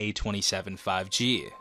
A27 5G.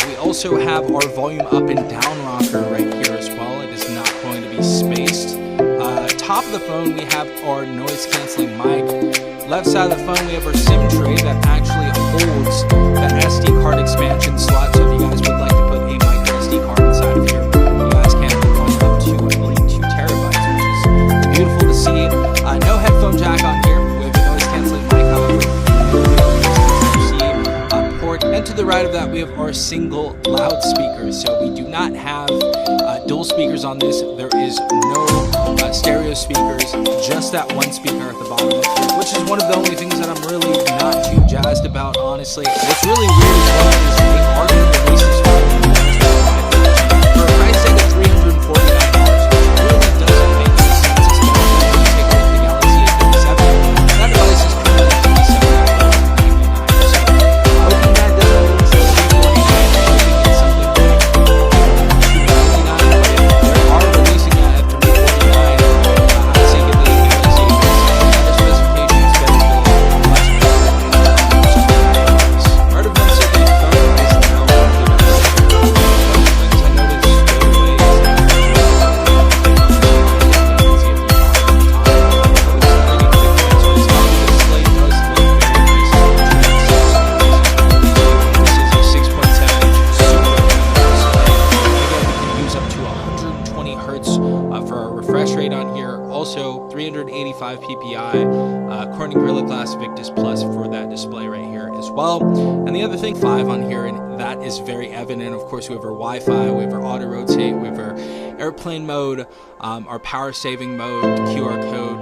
We also have our volume up and down rocker right here as well. It is not going to be spaced. Top of the phone, we have our noise canceling mic. Left side of the phone, we have our SIM tray that actually holds the SD card expansion slot. So if you guys would like to put a micro SD card inside of here, you guys can put up to, I believe, 2 terabytes, which is beautiful to see. No headphone jack on here. We have a noise canceling mic, however. And to the right of that, we have our single loudspeakers. So we do not have dual speakers on this. There is no stereo speakers, just that one speaker at the bottom of here, which is one of the only things that I'm really not too jazzed about, honestly. What's really weird as well is they are going to release this phone for a price tag of $349, which really doesn't make any sense, especially when you take a look at the Galaxy A27. That device is currently also 385 ppi, Corning Gorilla Glass Victus Plus for that display right here as well. And the other thing, 5 on here, and that is very evident. Of course, we have our Wi-Fi, we have our auto rotate, we have our airplane mode, our power saving mode, QR code,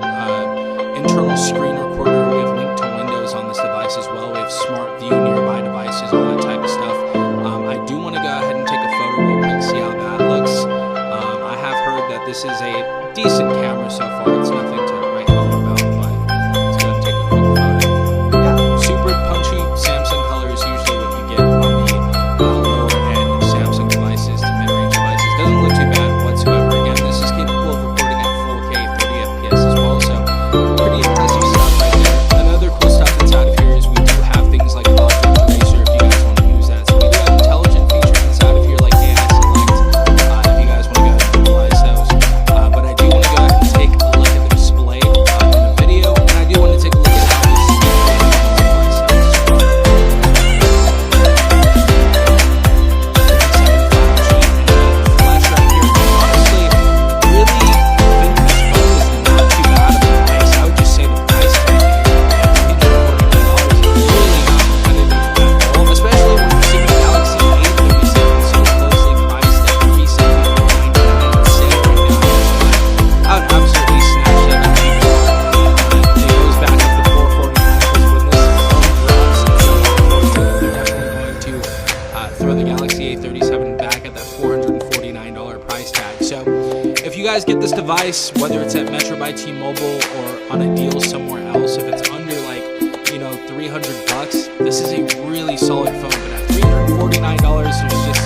internal screen recorder. We have link to Windows on this device as well. We have smart view, nearby devices, all that type of stuff. I do want to go ahead and take a photo real quick, see how that looks. I have heard that this is a decent camera so far. It's nothing to write home about, but let's go and take a quick photo. Yeah, super punchy Samsung color is usually what you get on the lower end Samsung devices to mid-range devices. Doesn't look too bad whatsoever. Again, this is capable of recording at 4K 30 FPS as well, so pretty impressive stuff right there. Another cool stuff inside of here is we do have things like Object Eraser if you guys want to use that. So we do have intelligent features inside of here like AI Select if you guys want to go ahead and utilize those. But I do want to go ahead and take a look at the display in the video, and I do want to take a look at how this device sounds. Flash right here. Honestly, really think this phone is not too bad of a price. I would just say the price tag at $349 is really not competitive at all, especially when you're seeing the Galaxy A27 so closely priced at $379 and sale right now. I would absolutely snatch that up. It goes back up to $449 because when this phone drops in July 14th, they're definitely going to throw the Galaxy A37 back at that $449 price tag. So if you guys get this device, whether it's at Metro by T-Mobile or on a deal somewhere else, if it's under like, $300, this is a really solid phone. But at $349, was just